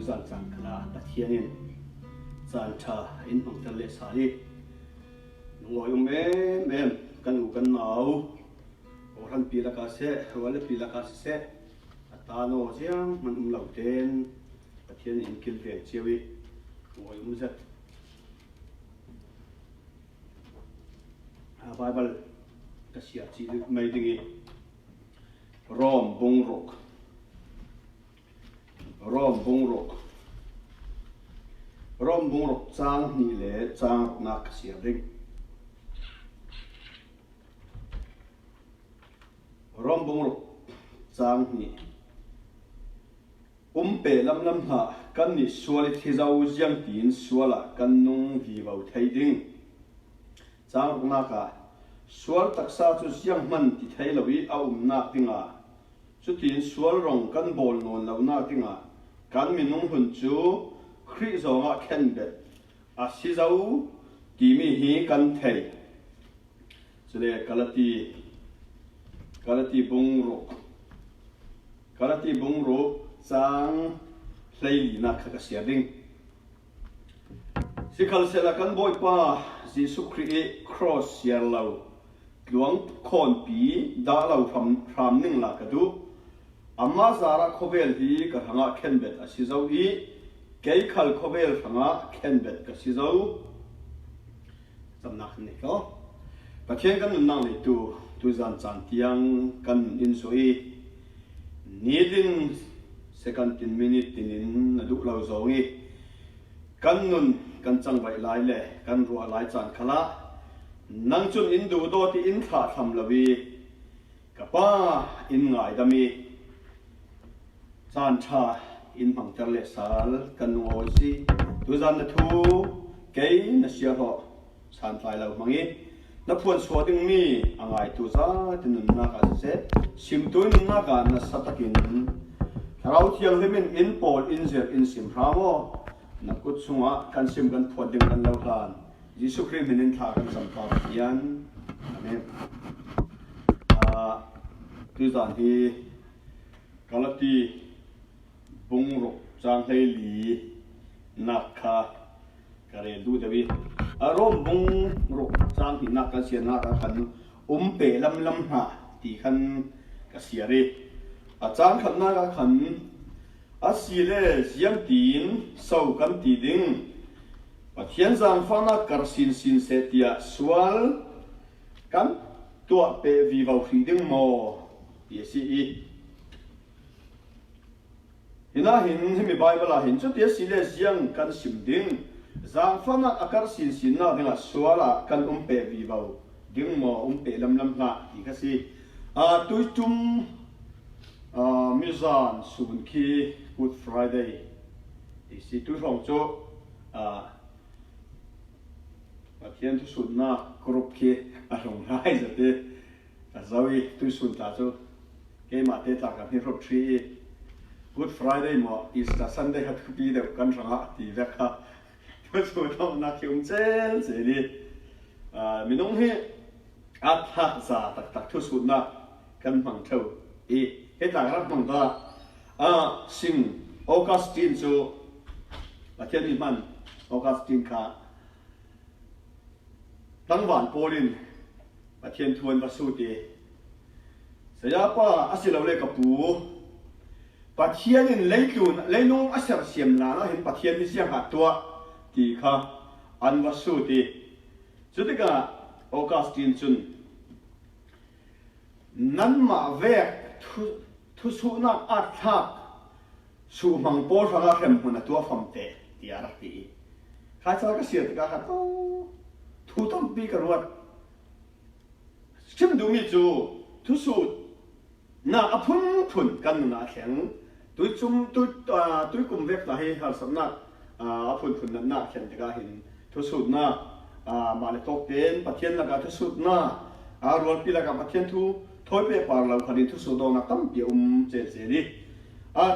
zan chan khala pathianin chan tha in mangtal le sali ngoi em kan u kan nau oran pila ka se wala pila ka se atano siang man lau ten pathian in kil ve chewi ngoi zat Bible ka sia chi mai dingi Rom bungrok chang ni le chang na ka sia ding Rom bungrok chang ni pe lam ha kan ni sual thi zau jiang tin suala kan nung vi vau thai ding chang na ka sual taksa chu jiang man ti thai lowi au na tinga chu tin sual rong kan bol non lo na tinga kan minung hun chu khri zonga khen bet a si zau ti mi hi kan thei chule kalati bungro chang hlei na kha ka sia ding sikal sela kan boi pa Jesu Christ cross yer lo luang khon pi da lo pham ning la ka du amma zara khovel hi ka hanga khen bet a si zau i kei khal khovel hanga khen bet ka si zau zamnak ni ko pathian kan nang le tu zan chan tiang kan in soi nidin second in minute in du lo zongi kan nun kan chang vai lai le kan ruwa lai chan khala nang chun in du do ti in tha tham lawi ka pa in ngai dami chan tha in mangtar le sal kan ngoi si tu zan na thu kei na sia ho san lai lo mangi na phuan so ding mi angai tu za tin na ka se sim tu na ka na satakin rau thiang lemin in pol in zer in sim ramo na kut sunga kan sim kan phuan ding kan lo hlan Jesu Christ minin tha kan sam pa yan amen tu zan hi kalati bungro chang hlei li nakha kare du dewi rom bungro chang hi nakha sia na ka khan pe lam ha ti khan ka sia re a chang khan na ka khan a si le siam tin sau kan ti ding pathian zang fana kar sin se tia sual kan tua pe vi vau hri ding mo yesi i hina hin hemi Bible a hin chu tia si le siang kan sim ding zang fana akar sin na ding a suala kan pe vi vau ding mo pe lam na ti ka si a tuitum Mizan sun ki Good Friday isi tu rong chu pathian tu sun na group ki a rong lai zate a zawi tu sun ta chu ke ma te ta ka ni rop tri Good Friday mo Easter Sunday hat pi de kan ranga ti ve kha tu su thong na kyung chen se ni minong he a tha za tak tu sun na kan mang thau cái là rất mong ta sim Augustine so pathian ni man Augustine ka tang wan polin pathian thuan va su ti saya pa asilo le ka pu pathian in leitun leinong asar siam la na hin pathian ni sia ha tua ti kha an va su ti chutika Augustine chun nan ma ve thu su na at tha su mang po ra hem huna tua pham te tiara ti kha cha ka sia ka ha to thu tom pi ka ruat sim du mi chu thu su na phun kan na kheng tui kum vek ta he har sam na phun na khen te ka hin thu su na ma le tok ten pathian la ka thu su na rual pi la ka pathian thu thôi về par lau khani thu su do na tam pi che ni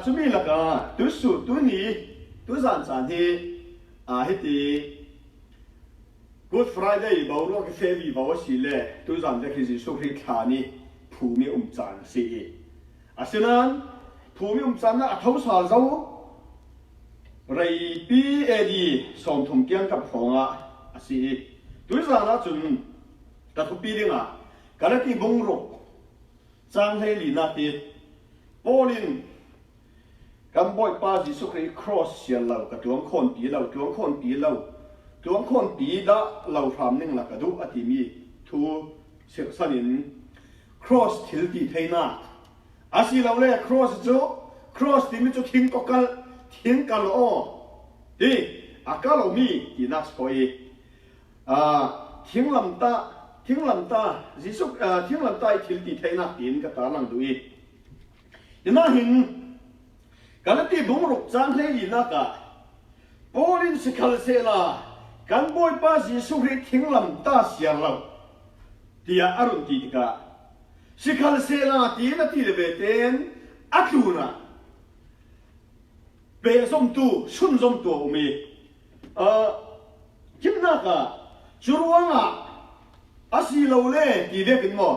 chu mi la ka tu su tu ni tu zan hi hi ti Good Friday bao lo ke fe vi bao si le tu zan de ki Jesu Christ khani phu mi chan si asinan phu mi chan na thau sa zau ไรปีเอดีสมทมเกียงกับของอ่ะสิตัวสารนะจุนกระทุปีเรื่องอ่ะการที่บงรกจางให้ลีนาตีโปลินกันบ่อยป้าจิสุครีครอสเสียเรากระดวงคนปีเราดวงคนปีเราดวงคนปีดะเราทำนึ่งละกระดูอติมีทูเสียสนินครอสทิลตีเทน่าอาศิเราเล่ครอสจูครอสที่มีจุดทิ้งก็กันทิ้งกันอ้อดีอากาเรามีที่นักสกอยทิ้งลำตาจิสุทิ้งลำตาทิลตีเทน่าอินก็ตาลังดูอียันน่าหินกันที่บุ้งรุกจางเลยนักโปลินสิคัลเซลากันบ่อยป้าจิสุริทิ้งลำตาเสียเราที่อารุณตีติกาสิคัลเซลาที่นั่นที่เลเวเตนอักลูนะเปย์สมตูชุนสมตูมีคิดนักจุรวังอาศิลาเล่ที่เด็กกินมั้ง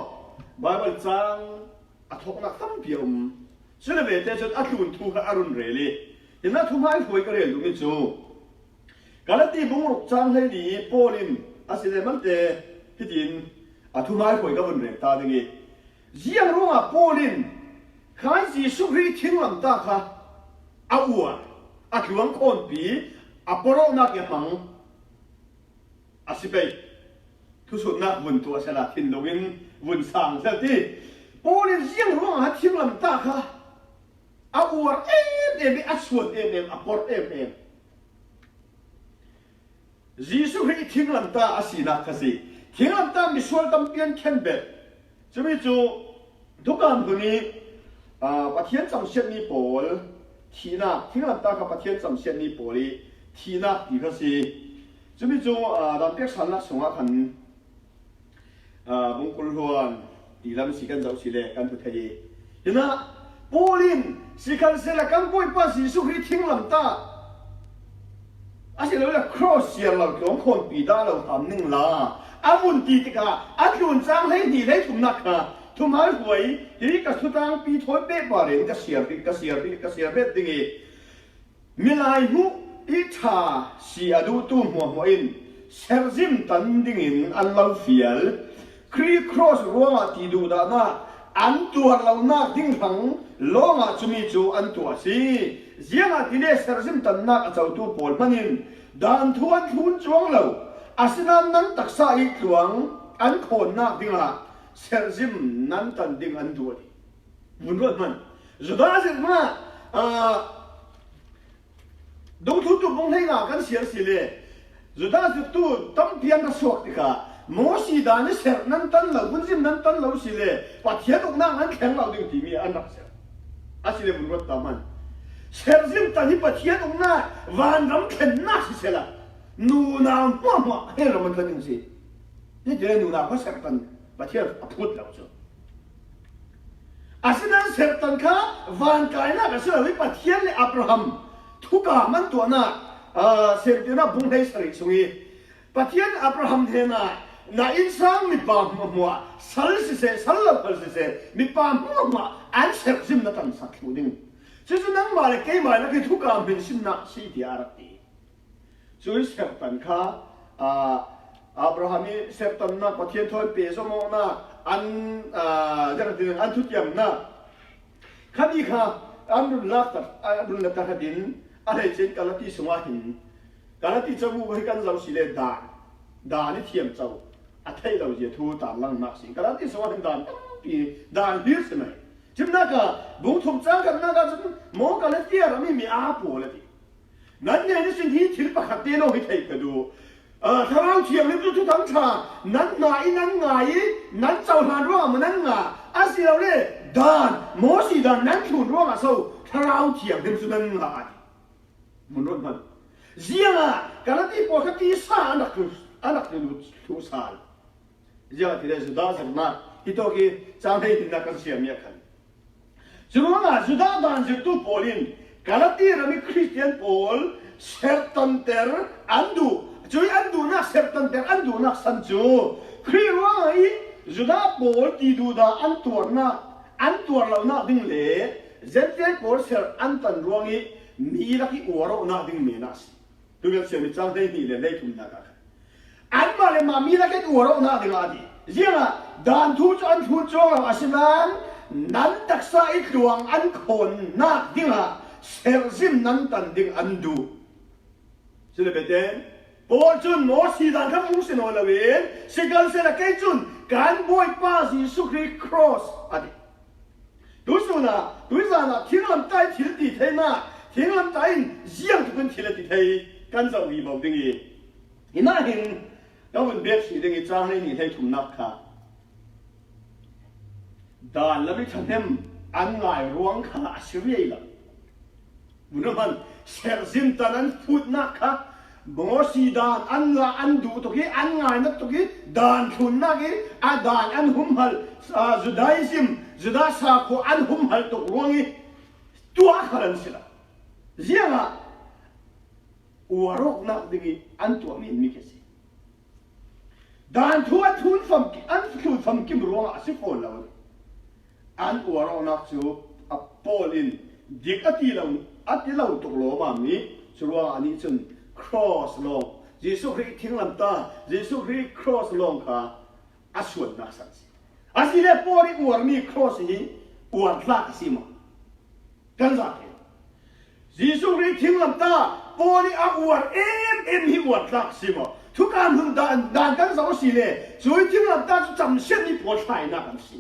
บาเบิลจางอัฐกนักตั้มเปียมสุดเลเวเตจดอักลูนทูกับอารุณเรลียันน่าทุ่มให้คุยกันเรื่องมิจูการที่บุ้งรุกจางให้ดีโปลินอาศิเลมันเตที่ดินทุ่มให้คุยกันเรื่องตาดึงอีเจียงรู้ว่าโปลินใครสิสุริทิ้งลำตาค่ะอาวัวหลวงคนปีปโรนักยังสิไปทุสุนักวุ่นตัวสลัดทิ้งลวินวุ่นสั่งเสียทีโปลินเจียงรู้ว่าทิ้งลำตาค่ะอาวัวส่วนปโรจีสุริทิ้งลำตาสินักสิทิ้งลำตามีส่วนตั้มเปลี่ยนแค่เบ็ดจะไม่จูทุกการตัวนี้ประเทศจำเช่นนี้ปอลทีน่าทิ้งลำตากับประเทศจำเช่นนี้ปอลีทีน่าดีก็สิจะไม่จูตอนเด็กฉันละส่งอาคันบุญคุณล้วนดีลำสิกันเจ้าสิเล่กันทุกทีเห็นนะปอลินสิกันเสร็จกันป่วยป้าสิสุริทิ้งลำตาอาศัยเราเรียกครอสเซียนเราหลวงคนปีดาเราทำหนึ่งละอามุนตีติกาอาคิวนจางให้ดีให้ถุงนักนะทุ่มหายหวยที่กระสุนตังปีถอยเป๊ะบาเรนกระเสียบเบ็ดดิ้งมีลายหูอิชาเสียดูตุ้มหัวอินเซอร์ซิมตันดิ้งอินอันเราเฟียลครีครอสรัวที่ดูดานาอันตัวเราหน้าดิ้งหังลงจุมีจูอันตัวสิเสียงที่เนี่ยเซอร์ซิมตันนักเจ้าตัวปอลมันอินดานทวนทุนจวงเราอาศินันนั้นตักษาอีกหลวงอันโคนนักดิ้งละเซอร์ซิมนั้นตันดิ้งอันตัวดิบุญรอดมันจุดาสิมาดูทุกตัวบงให้งากันเสียสิเลยจุดาสิตัวตั้มเพียงกระสวกติกาโมสีดานี่เสร์นั้นตันเราบุญซิมนั้นตันเราสิเลยปัจเจียตกนั่งนั้นแข็งเราดึงที่มีอันนักเสียอาศิเลบุญรอดตามันเซอร์ซิมตันที่ปัจเจียตกนั่งวันรำเข็นนักสิเสละนูนามัวให้เรามันกันจริงสินี่เดี๋ยวนูนาก็เสร์ตันปัจเจียพูดแล้วจ้ะอาศินันเสร์ตันข้าวันกายนักเสียวิปัจเจียเลยอับราฮัมทุกข์มันตัวน่ะเสร์ติน่ะบุญให้สริสุยปัจเจียนอับราฮัมเทน่ะน่ะอินทรังมีปามมัวสัลสิเสสัลลับสิเสมีปามมัวอันเสร์ซิมนั่นตันสักทุดิงซึ่งนั่งมาเลยเกี่ยมาเลยคือทุกข์เป็นสิ่งน่ะสิ่งที่อารักดีช่วยเสร์ตันข้าอับราฮัมมีเสร์ตันน่ะปัจเจียนทอยเปย์สมองน่ะอันจะกระตุ้นอันทุกอย่างน่ะขันอีกค่ะอันรุนลักตัดอันรุนลักตัดดินอะไรเช่นการละที่สมาหินการละที่เจ้าบุให้กันเราสิเลด่านี่เทียมเจ้าอัฐิเราจะทูตาลังนักสิ่งการละที่สมาหินด่าเลี้ยใช่ไหมจิมนักบุ้งทุ่มจ้างกันนักจะมองการละที่เราไม่มีอาปูเลยที่นั่นเนี่ยนี่สิ่งที่ทิลปะขัดเตโลให้ไทยกันดูถ้าเราเทียมนี่ทุกทั้งชานั้นไงนั้นเจ้าหานว่ามันนั้นไงอาศัยเราเนี่ยด่านโมสีด่านนั้นถูกว่าเจ้าถ้าเราเทียมนี่สุดนั้นไงมันรถมันเสียงการที่ปกติสาอันนักทุสาเสียงที่ได้สุดาสักนักที่ตัวกี้จางให้ดินนักเสียมีกันจุดว่าสุดาด่านจุดตัวโพลินการที่เรามีคริสเตียนโพลเซอร์ตันเตอร์อันดูจุยอันดูนักเซอร์ตันเตอร์อันดูนักสันจูครีว่าไอ้จุดาโพลที่ดูดาอันตัวเราหน้าดิ้งเล่เจนเจโพลเซอร์อันตันรวงอี มีนักที่อวดน่าดึงเมนัสดูกันเสียมิจังได้นี่เลยเลยทุ่มนักอันมาเลยมามีนักที่อวดน่าดึงอะไรเรื่องอ่ะด่านทุจอันทุจงอาศิมันนั้นตักษาอีกดวงอันคนน่าดึงอ่ะเซลซิมนั้นตันดึงอันดูสิเลเบเตนโอจุนโมสีดันข้ามุสโนลาเวนสิกันเสละแกจุนการบอยป้าสิสุครีครอสอะไรดูสุนะดูสานะทิ้งลำไส้ทิ้งติดเทน่ะทิ้งลำไส้ยังทุกคนทิ้งติดเทกันจะวีบอกดึงอีนี่น่าเห็นแล้วมันเบียดสีดึงอีจ้าให้นี่ให้ทุ่มนักค่ะด่านแล้วไม่ทำให้อันไงร้วงขาเสียเลยบุญมันเสียซิมตอนนั้นพูดนักค่ะบางสีด่านอันละอันดูตุกี้อันไงนักตุกี้ด่านทุนนักอีด่านอันหุ่มหัลจุดได้ซิมจุดได้สาคูอันหุ่มหัลตุกร้วงอีตัวขนาดนี้ละเสียงอ่ะอวรกนักดึงอีอันตัวมีแค่สิด่านทุนทุนฟังอันทุนฟังกิมร้วงอาศัยโฟนแล้วอันอวรกนักจูอัปโปลินดิกอติเราตุกโลมามีชัวร์อันนี้จน cross ลงยิสุคริทิ้งลำตายิสุคริ cross ลงค่ะอาส่วนนักสันสิอาศัยเล่ปอริอวรมี cross นี้อวรลักสิมากันสักยิสุคริทิ้งลำตาปอริอวรฮิอวรลักสิมาทุกการหุ่นด่านกันสักสิเล่ช่วยทิ้งลำตาจะจำเส้นนี้ปวดใจนักกันสิ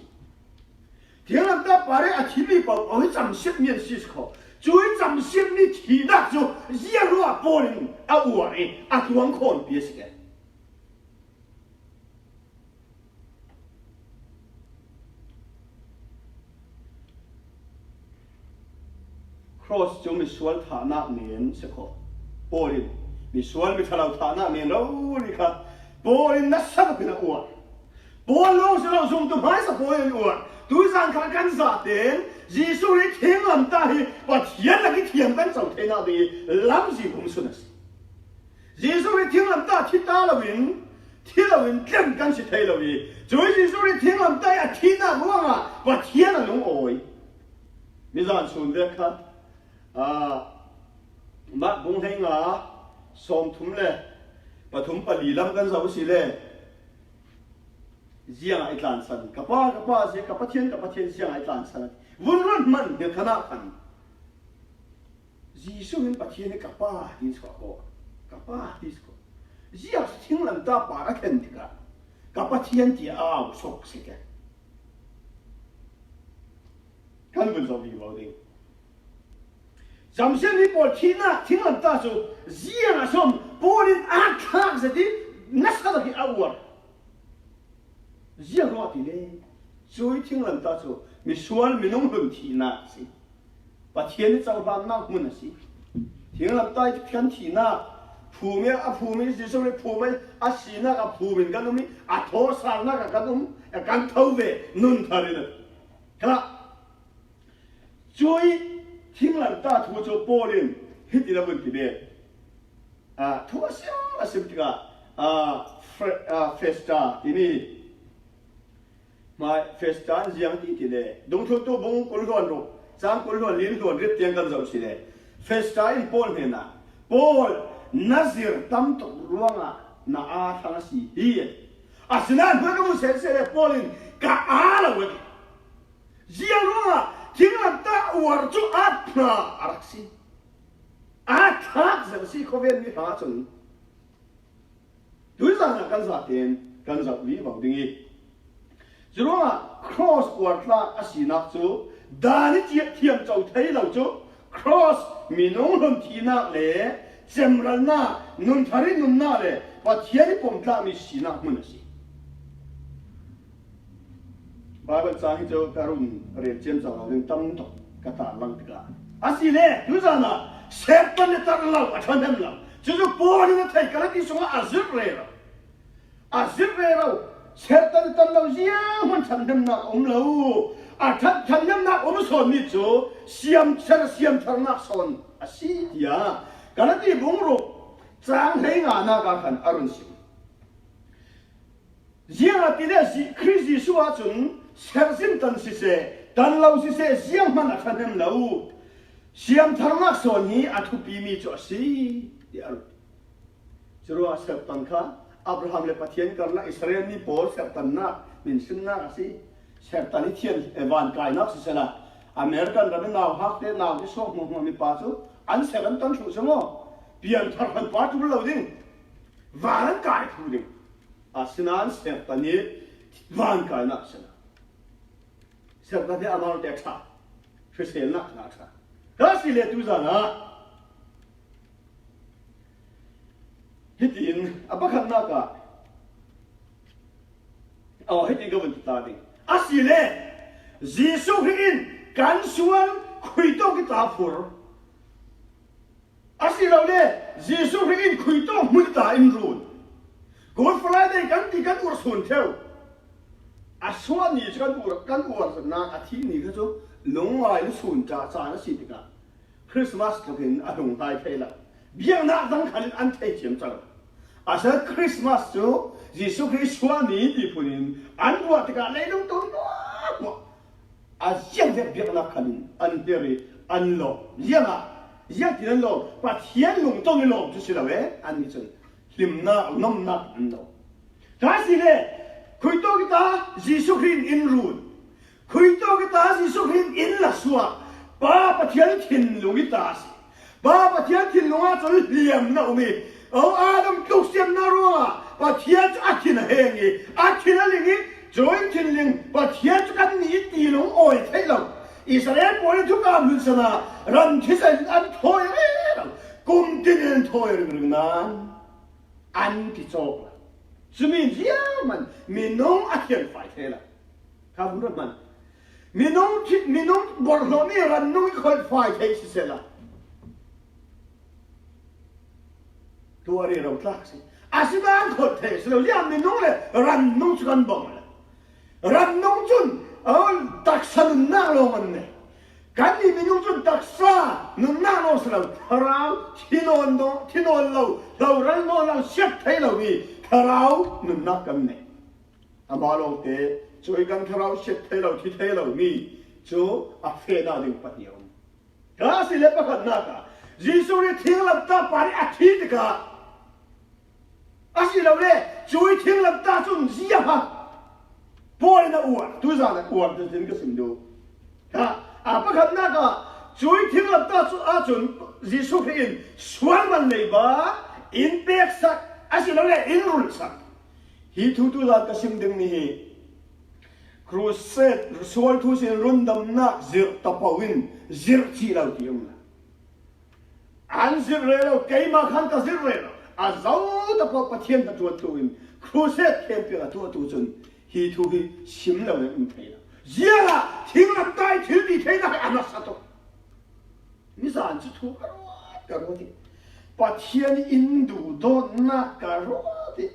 ทิ้งลำตาปาริอาทิตย์นี้ปวดจำเส้นเมียนสิสเขาช่วยจำเส้นนี้ทีนักจูเยี่ยรัวปอริอวรอาทวงคนเปียสกันcross จงมีส่วนฐานะเมียนสิเขาปอริมีส่วนมีทะเลฐานะเมียนเรานี่ค่ะปอรินัสสักเป็นอวรปอลงสิเราส่งตัวหมายสักปอริอวรดูสังขารกันสัตว์เด่นยิสุริทิ้งลำตาให้ว่าเทียนละกิเทียนกันเจ้าเทน่าดีลำสิผมสุนัสยิสุริทิ้งลำตาที่ตาละวินที่ละวินเต็มกันสิเทละวิจุยยิสุริทิ้งลำตาอ่ะที่น่ารู้ว่าว่าเทียนละลงโอยมิจานสุนเด็กครับมาบุ้งให้งาส่งทุ่มเลยปฐุมปลีลำกันเจ้าสิเลยเสียงไอ้หลานสันกับป้าเสียกับป้าเทียนเสียงไอ้หลานสันวุ่นรุ่นมันเดือดขนาดกันยิสุเห็นป้าเทียนกับป้าดิสก์ก็กับป้าดิสก์เสียทิ้งลำตาป้าก็เห็นที่กับป้าเทียนที่อ้าวสกสิแกกันเป็นสวีบอกดิจำเส้นนี้ปวดที่หน้าทิ้งลำตาจู่เสียงอ่ะส่งปวดอัดทักเสร็จนัสก็ต้องเอาวัวเยี่ยมว่าที่เลยช่วยทิ้งลำตาจู่มีส่วนมีน้องหุ่นที่น่าสิปัจเจียนเจ้าบ้านนักมันสิทิ้งลำตาที่ที่น่าภูมิสิสุริภูมิอาศีนักภูมิกันตรงนี้อาโทสารนักกันตรงกันเท่าเวนุ่นทารินะครับช่วยทิ้งลำตาทูโจโปลินฮิตระบุนที่เลยทุกสิ่งอาศัยที่ก็เฟสตาที่นี่มาเฟสตาเสียงที่เลยดงทุกตัวบุ้งกุลล้วนรู้จางกุลล้วนลิ้นล้วนริบเตียงกันเจ้าสิเลยเฟสตาอินโพลเห็นนะโพลนัซิร์ตั้มตกร่วงน่าอาทางสิฮีอาศัยนั้นเมื่อกูเสร็จเลยโพลินกับอาละเว้ยเสียงร่วงทิ้งลำตาอวดจู่อัดพระอารักษีอัดทักเจ้าสิเขาเวียนมีหาจนดูสังกันสัตว์เองกันสัตว์วิบัติงี้จู่ว่า cross อวดละอาศีนักจู่ดานิจิเทียมเจ้าไทยเราจู่ cross มีน้องนุ่นที่นักเล่เจมรันน่านุ่นทารินุ่นน่าเล่ว่าเทียนผมตามีศีนักมันสิบาเบิลสาหิเจ้าการุณเรียนเจมส์เราเรื่องตั้มตกกระตาลังติกาอาศัยเล่ดูสังนะเซปตันเตอร์เราอัฐนันเราจู่ปอลินไทยกันที่ส่งอาซิเรเราเซปตันเตอร์เราเสียมันทันนันนะเราทันนันนะสอนนี่จู่เสียมทันนักสอนอาศัยที่กันที่บุ้งรูจางให้งานนักขันอรุณสิเสียงที่เรื่องคริสต์ชัวร์จนเชื่อสินตันสิเสตันเราสิเสเสียงมันทันนันเรา เสียมทางนักส่วนนี้อัฐุปีมีจ่อสีเดี๋ยวจะรู้ว่าเสพตันค่ะอับราฮัมเลปะเทียนกันนะอิสราเอลนี่โพสเสพตันนักมินซึ่งนักสิเสพตันนี่เทียนวันกายนักสิเสละอเมริกันเราเป็นนาวฮักเดนาวที่ส่งมุมมีป้าจูอันเสพตันถูกสมอเปลี่ยนทางป้าจูเราดิ้งวันกายถูกดิ้งอาสินันเสพตันนี้วันกายนักสินะเสพตันที่อามารุเด็กชาคือเสียนักนักชาก็สิเลตุจานะฮิตินอับขันนักอะเอาฮิตินก็เป็นตาดิอาสิเลยิสุครินกันชวนคุยโต้กิตาฟูร์อาสิเราเลยิสุครินคุยโต้มุตตาอินรูนกูฟลายเดกันที่กันอุรสุนเทวอาสวานี่กันอุรสนาอาทิตย์นี้ก็จะลงไว้สุนจ่าจานะสิติกาคริสต์มาสก็เป็นอารมณ์ไทยเทละเบี้ยนักดังขันอันเทเจียมจังอาศัยคริสต์มาสจูยิสุคริสต์ว่านี้ที่พูนินอันว่าติกาเลยลงตัวว่าอาเจียงจะเบี้ยนักขันอันเดียร์อันโลยังอ่ะยังที่นั่นโลว่าเทียนลงตัวนี่โลจุดสิละเว้อันนี้จังลิมนักน้ำนักอันโลถ้าสิเลยคุยตัวกิตายิสุคริสต์อินรูนคุยตัวกิตายิสุคริสต์อินละสัวป้าปะเทียนถิ่นลุงตาสิป้าปะเทียนถิ่นลุงอาจจะเลี้ยมนะอุมีเอาอาดัมตุกเสียมนารัวปะเทียนจะอาทินเฮงีอาทินอะไรงี้จอยถิ่นลิงปะเทียนจะกันนี้ตีลงโอยเท่าไหร่อิสราเอลปล่อยทุกการลุสนารันที่เส้นอันถอยเรากุมตินถอยเรื่องนั้นอันที่จบละสมินเยอะมันมีน้องอาทินไฟเท่าไหร่ข้าพูดมันมีน้องบอลโลนี่รันน้องคนไฟเทสิเสละตัวเรื่องเราสิอาศิบานคนเทสเราเรียกมีน้องเลยรันน้องจุกันบ่งเลยรันน้องจุนตักษะนุนน่าลงมันเนี่ยกันนี่มีน้องจุนตักษะนุนน่าลงสเราเราที่นอนเรารันนอนเราเช็ดให้เรามีเรานุนนักกันเนี่ยอามาลงเตช่วยกันเราเช็ดให้เราที่ให้เรามีจูอาเฟน่าดึงปัญญาถ้าสิเล็บกันนักยิสุริทิ้งลับตาปาริอาทิตย์ก็อาศิเราเลยช่วยทิ้งลับตาจุนเสียบพอเลยนะอวดทุกอย่างนะอวดจะถึงก็สิมดูถ้าปะกันนักช่วยทิ้งลับตาจุนยิสุครินสวนมันเลยบ้าอินเบ็กสักอาศิเราเลยอินรุลสักฮิทุกอย่างก็สิมดึงนี่ครูเซตสวลทุสินรุนดำนักซิร์ตะปาวินซิร์ที่เราที่ยงอันซิร์เรเราเกย์มาขันกับซิร์เรเราอาเจ้าตะปาปะเทียนตะตัวตัววินครูเซตเข้มเปียตัวตัวจนฮิทุกชิมเราเนี่ยอุ้มเทละเยอะละทิ้งลำได้ทิ้งดีเทละอันนั้นสัตว์มิสานจะถูกกันรู้ดิปะเทียนอินดูโดนนักกันรู้ดิ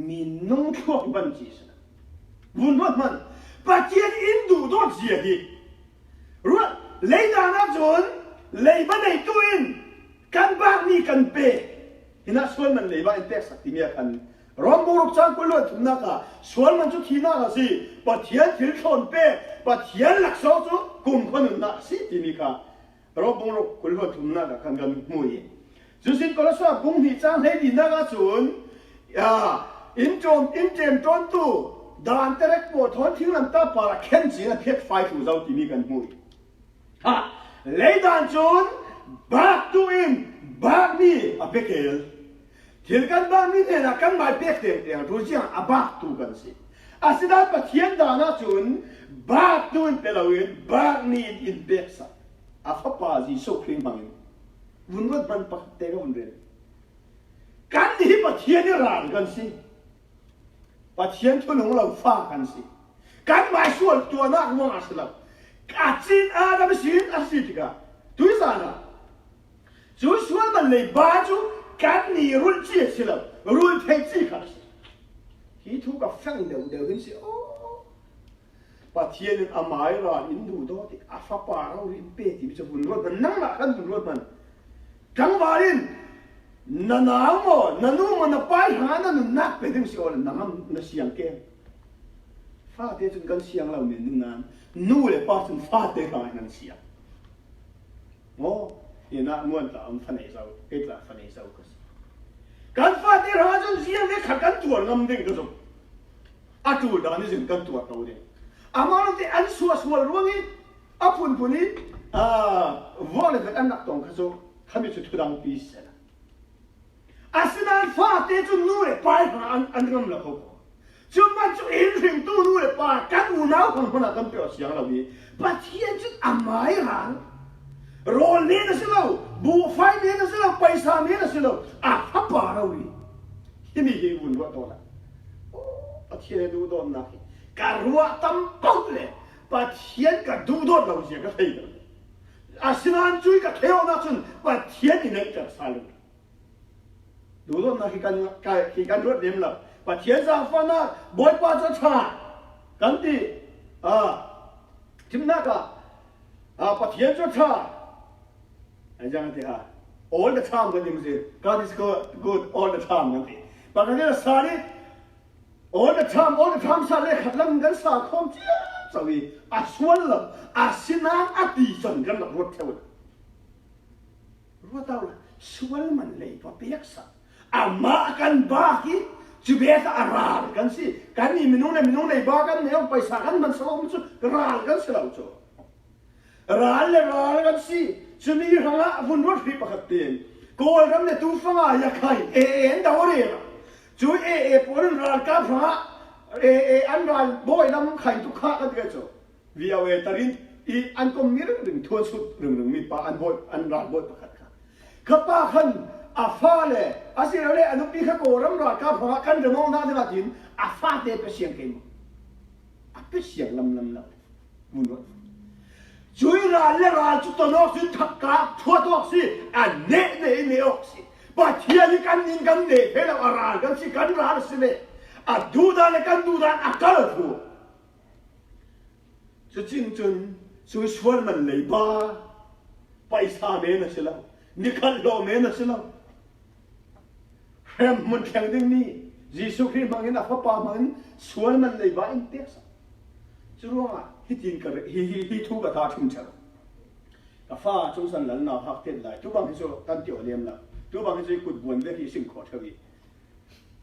มีน้องชั่วบันจีสวุ่นวายมันปัจเจียนอินดูโดนเสียดีรู้เลยดานาจนเลยบันไอตัวอินกันบ้านนี่กันเปย์ที่น่าส่วนมันเลยบ้านเต็กสักทีเมียกันรอมบุรุษจังกุลวดทุนนักส่วนมันจุดที่น่าสิปัจเจียนถึงชนเปย์ปัจเจียนหลักสองจุดกุมคนนักสิที่มีค่ะรอมบุรุษกุลวดทุนนักกันกันมวยจุดสิ้นก็แล้วส่วนกุมหิจังให้ดีนักส่วนอินเจมจนตู้ดานเตร็กปวดท้องทิ้งลำตาปาระเข็นจีนะเพชรไฟถูเจ้าที่มีกันมวยเลยดานจนบักตัวอินบักนี่อเปกเอลที่กันบักนี่เนี่ยนะกันไม่เป็กเต็มเต็มรู้จักบักตัวกันสิอาศัยได้ปะเทียนดานะจนบักตัวอินเปล่าอินบักนี่อินเบกสักอาฟ้าปาจีโซครีมังวุ่นวายมันปักเตะกันเรื่องกันนี่ปะเทียนนี่ร้านกันสิปะเทียนทุนของเราฟ้ากันสิกันไม่ส่วนตัวนักมั่งสิเราอาจินอาดัมสินอาศิติกาทุกสานะจู่ส่วนมันเลยบาจูกันนี่รุ่นเจี๊ยสิเรารุ่นเทจิกันสิที่ทุกกับฟังเดียวกันสิโอ้ปะเทียนอาไม้ร้านอินดูโดติอาฟ้าป่าเราเรียนเป๊ะที่จะบุญรถมันนั่งละกันบุญรถมันจังหวะนี้นั่นน้ำอ๋นั่นนู่นมันไปหานั่นนักไปถึงสิโอ้นั่นน้ำนั่นเสียงแก่ฟ้าเตะจนกันเสียงเราเนี่ยนึงนั้นนู่นเลยป้าจนฟ้าเตะหายนั่นเสียง โง่ยินะม้วนตามฟันไอ้เจ้าเอ็ดละฟันไอ้เจ้าก็สิการฟาดที่เราจนเสียไม่ขัดกันตัวงำดิ่งก็จบอาจูดานี่จึงกันตัวเราเนี่ยอามาเราที่อันสัวรู้งี้อาปุ่นนี้วอลเลยอันนักตรงก็จบทำให้ชุดดังปีเสร็จอาศินันฟาดที่จนนู้นไปอันกำลังเขาจุดมันจุดเห็นถึงตัวนู้นไปกันอุณหภูมิคนนั้นเปลี่ยนเสียงเราดีปัจจัยจุดอามาอีรันโรลเล่นสิเราบูไฟเล่นสิเราไปสามเล่นสิเราฮับปาเราดีที่มีกี่วุ่นวายตัวละปัจจัยดูโดนนะการรัวตั้มปุ๊บเลยปัจจัยก็ดูโดนเราเสียก็ได้อาศินันจุยก็เที่ยวนักจนปัจจัยนี่เนี่ยจะสารุดูโดนนะที่การรถเดิมละปัจจัยจะฟังนะบอยป้าจะช้ากันที่ที่นั่นก็ปัจจัยจะช้าไอ้จังที่all the time กันดิมั้ย God is good all the time กันที่ปากนี้สารีall the time สารีขัดลำกันสาคมเจ้าสวีอาสวนละอาศินาอาตีจนกันรถเท่ารู้เท่าละสวนมันเลยว่าเปียกสักอามากันบ้ากี้จุเบตอาราลกันสิกันนี่มินุในบ้ากันเนี่ยไปสักกันมันสลบมันสุดราลกันสิเราโจราลกันสิจะมีหางฝุ่นรถที่ปกติโกลกันเนี่ยตู้ฟังอยากใครเอ็นดาวเรียจู่ปนราลกับฟังอันราลบ่อยน้ำไข่ทุกข้ากันเดียวโจวิเอาตารินอันก็มีเรื่องทวนสุดเรื่องมีป้าอันราลบ่อยปกติข้าป้าขันอาฟ้าเลยอาศัยเราเลยอนุปีข้าโกรำราลกับฟังกันจะมองหน้าที่มาดินอาฟ้าเตะไปเสียงเกมไปเสียงลำวุ่นวายช่วยราจุดต้นออกสิทักกาทั่วตัวสิอันเน่ออกสิปัจเจียนี่กันนินกันเน่เพลารากันสิกันราสิเลยดูดานกันดูดานอักกาลฟูจะจริงช่วยชวนมันเลยบ้าไปสามีนะสิเรานิคัลโลเมนะสิเราแฮมมันแข็งดึงนี่ยิสุครีมังเงินฟ้าป่ามันชวนมันเลยบ้าอินเตสจะรู้ว่าฮิตินกันฮิทุกตาทุ่มเชลกับฟ้าจงสันหลังนาฮักเต็นไหลทุกบางที่สุดกันเตียวเลี้ยมละทุกบางที่สุดกุดบวนเวทีสิ่งขอเทวี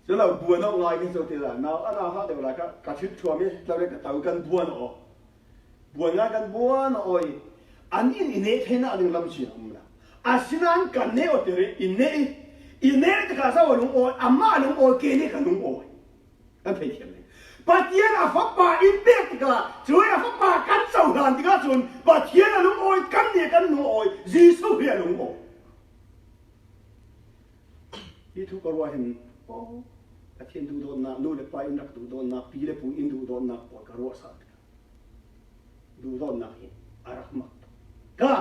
จะเราบวนเอาไงที่สุดที่ละนาฮักเดียวละก็กระชิดชัวมีเราเรียกเต่ากันบวนอ๋อบวนงานกันบวนอ๋อยอันนี้อินเนตให้น่าดึงลำเชียงละอาศินันกันเนอเตอร์อินเนตที่ข้าสาวลุงอ๋อยอาม่าลุงอ๋อยเกนี่กันลุงอ๋อยนั่นเป็นยังไงปัจจัยอาฟับปาอินเดียติกาช่วยอาฟับปากันสาวดานติกาจนปัจจัยลุงโอยกันเนี่ยกันลุงโอยยิสุเฮียลุงโอยที่ทุกคนว่าเห็นโอ้ปัจจัยดูโดนนะนู่นเลยไปอินดักดูโดนนะปีเลยปูอินดูโดนนะปวดกระโดดสัตว์ดูโดนนะเห็นอารักมักก็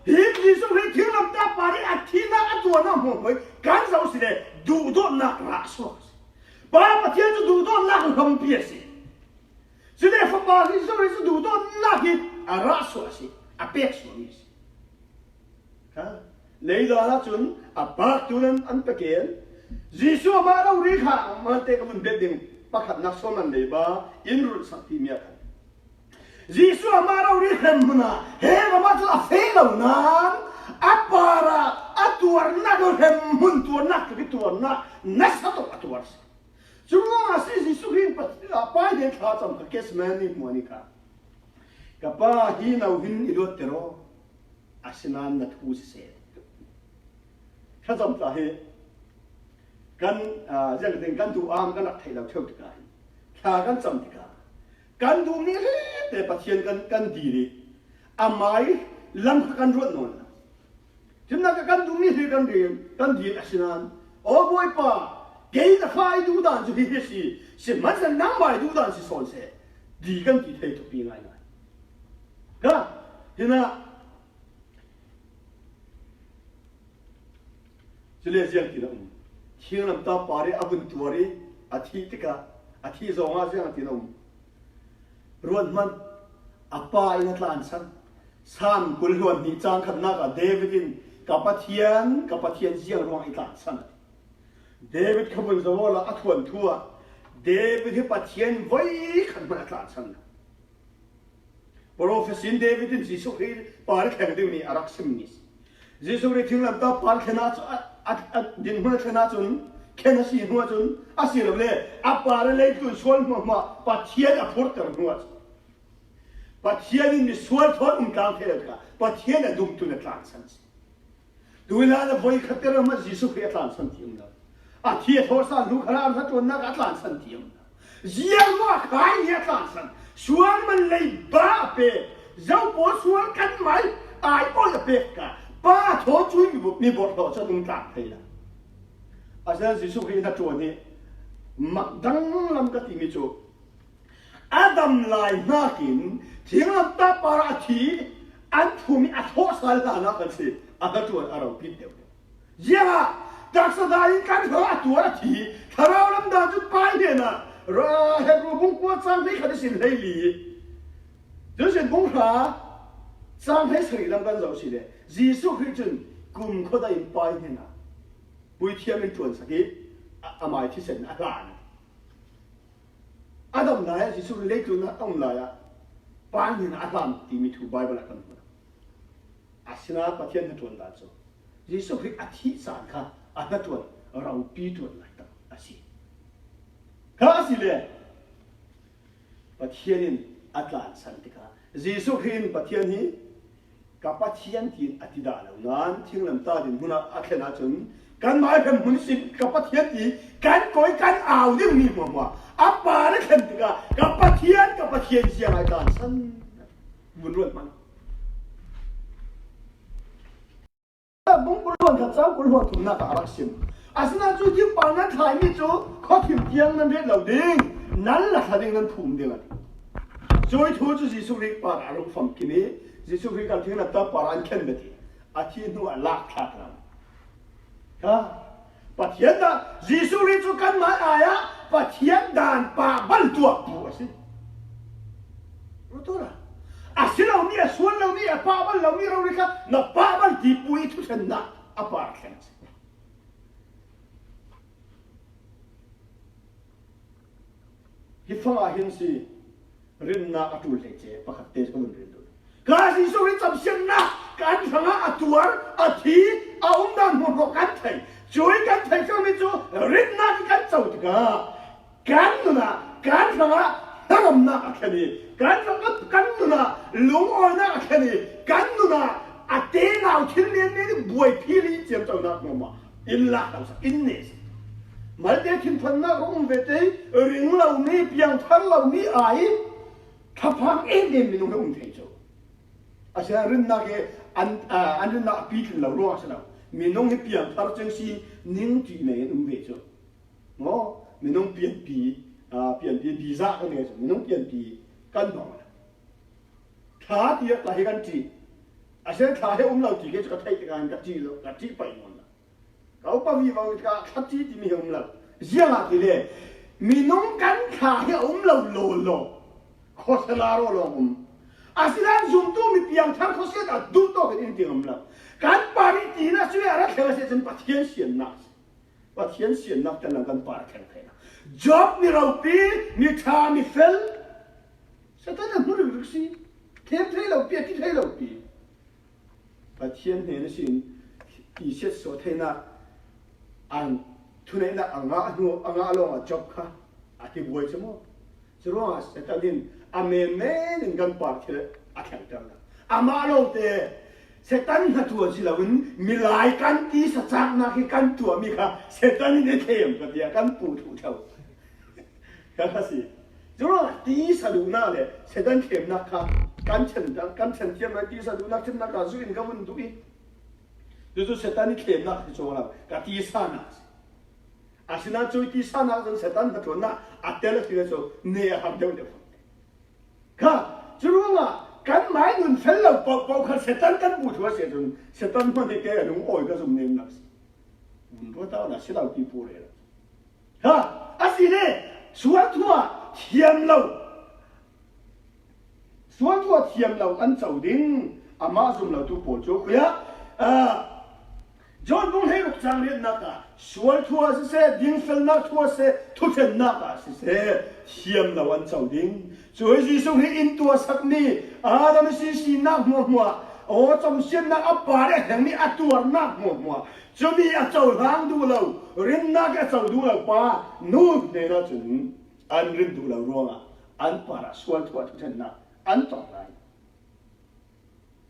ฮิบยิสุเฮียทิ้งลำตาปารีอัฐินาอัตัวน้ำมันเลยกันสาวสิเลยดูโดนนักรักสวสป้าปัจจัยจะดูโดนนักคำเพียสิสิ่งที่ฟ้าป่าที่สุดจะดูโดนนักที่อารักสวสิอาเปียกสวมิสิค่ะเลยดาราจุนอาปากตุนันอันตะเกียนยิสุมาเราเรียกมันเตะกับมันเบ็ดดิ้งปักหัดนักสวมันเลยบ้าอินรุสันติเมียกันยิสุมาเราเรียกมันนะเฮ้ยมาจะเฟลแล้วนะอาปาระอาตัวนักเราเห็นมันตัวนักที่ตัวนักนักสัตว์ตัวสิจุลมาสิสิสุขินปัจจัยป้ายเด็กข้าจำกับเคสแมนนี่มัวนี่ค่ะกับป้าหินเอาหินอิโรเตโรอาศินันนัทฮูสิเซข้าจำตาเหกันเรื่องเรื่องกันดูอามกันนักไทยเราเท่าที่กันข้ากันจำที่กันดูนี่แต่ปัจจัยกันดีดีอาไม่ล้ำกันรวดนอนถึงนักกันดูนี่กันดีอาศินันโอ้บอยป้าเกี่ยวกับไฟดูด่านจะพิเศษสิมันจะน้ำใบดูด่านสิสอนเสียดีกันที่ไทยทุกปีง่ายๆก็เห็นไหมจะเรียกเสียงที่นั่นเชียงลำตาปารีอาบุญตัวรีอาทิตย์กะอาทิตย์สองอาเซียนที่นั่นรวนมันอาปายนัทลานสันสันกุลรวนนิจังขันนักเดวิดินกับปะเทียนเสียงรวงอีกลานสันเดวิดขบุนสวอลอัทวนทัวเดวิดที่ปัจเจียนไว้ขันมาคลาดสันโปรเฟสซินเดวิดที่สุขีปาร์คแห่งดิวนี่อารักซิมนิส Giêsu ri thing lam ta par khena din huna khena chun khena si hua chun asi lo le apar le tu sol ma pa thia da phur tar hua pa thia ni sol thon kang the ka pa thia na dum tu na tlan san duila na voi khater ma Giêsu khia tlan san tiang da a thia thor sa lu khara am sa ton na ka tlan san tiang ziang wa khai ya tlan san suan man lei ba pe zau po suan kan mai ai po la pe ka pa tho chui mi bo tho cha dum tlan thei la a sa Giêsu khia na chuan ni mak dang lam ka ti mi chu Adam lai na kin thing lam ta para thi an thumi a tho sal la na kan si a ka chuan a ro pit deu zianga dak sa dai kan tho a tu a thi tharau lam da chu pai de na ra he ru bung kwa chang mai khad sin lei li du sen bung ha chang he sri lam kan zau si de Giêsu Christ kum kho da in pai de na pui thiam in chuan sa ki a mai thi sen a lan Adam na Giêsu le tu na ong la ya pai ni na Adam ti mi thu Bible kan ko asina pathian na chuan da cho Giêsu Christ a thi san kha a na chuan rau pi chuan lai ta asi kasi le pathianin atlan santika Giêsu Christ pathian hi ka pathian tin atida lo nan thinglam ta din huna athena chun kan mai phem hun sin ka pathian ti kan koi kan aw ding ni mo apa le khen tika ka pathian sia mai dan san bun ruat man bung pulon ka chau pulon thum na ka arak sim asna chu ji pang na thai mi chu kho thim tiang nan re lo ding nan la thading nan phum ding joy thu chu Giêsu ri pa ra ro pham kini Giêsu ri kan thing na ta pa ran khen beti a thi nu a lak thak lam ha pathian da Giêsu ri chu kan ma aya pathian dan pa bal tua pu asi ro to ra asilo ni a suan lo ni a pa bal lo ni ro ri kha na pa bal ti pui thu sen na a pa khen Hifanga hinsi rinna atul leche pakhat te ko mun rindu kasi so ri cham sian na kan thanga atuar athi aum dan mo kan thai joy kan thai so mi chu rinna kan chau ga kan na kan thanga haram na akhani kan thanga kan na lung oi na akhani kan na ate na thil ne buai phili chem chau na mo ma illa innes Malde tin fanna rum vete ring lau ni piang thar lau ni ai thapang em ni nung thei cho asa rin na ke an rin na pi thin lau ro asa mi nong ni piang thar chang si ning ti ne um ve cho ngo mi nong pian pi bi za ka ne cho mi nong pian pi kan dong tha ti la he kan ti asa tha he lau ti ke cho thai kan ka ti lo ka ti pai mon Kau pa mi vào ka khati ti mi lau ziang a ti le mi nong kan kha he lau lo kho sa la ro lo asilan zum tu mi piang thang kho se da du to ke in ti lau kan pa ri ti na su ya ra khela se chen pathian sian na tan lang kan par khen khen job mi rau pi mi tha mi fel sa ta na mu ri si thêm thei lau pi ti thei lau pi pathian ne na sin ti set so thei na an thune na anga lo ma job kha ati buai chmo chro a setalin ame ning gan par the a khang ta ama lo te setan na tu si lawin milai kan ti sa chak na ki kan tu mi kha setan ni them ka dia kan pu thu thau ka si chro ti sa lu na le setan them na kha kan chen tiam na ti sa lu na chen na ka zu in ka mun du i Itu setan ni kem nak dicoba ka ti sana. Asina cuy ti sana kan setan betul na atel kita so ne ham jauh jauh. Ka curunga kan main nun fellow pau kan setan kan butuh setan pun deke nung oi ka sum nem nak. Untuk tahu na silau ti pure. Ha asine suatu tiam lau an chau ding ama zum lau tu po cho khuya John bung hei luk chang liat naka sual thua se ding fel na thua se thu chen naka se thiam lawan chau ding choi Giêsu hi in tua sak ni adam si nak mo โอ้จำเสียนนักอัปปาเนี่ยแห่งนี้อัตตัวนักหมดมัวจะมีอัตเจ้าทางดูเรารินนักอัตเจ้าดูเราป้านู่นเนี่ยนะจุนอันรินดูเราร่วงอันปาระสวนทั่วทุกท่านนะอันต่อไร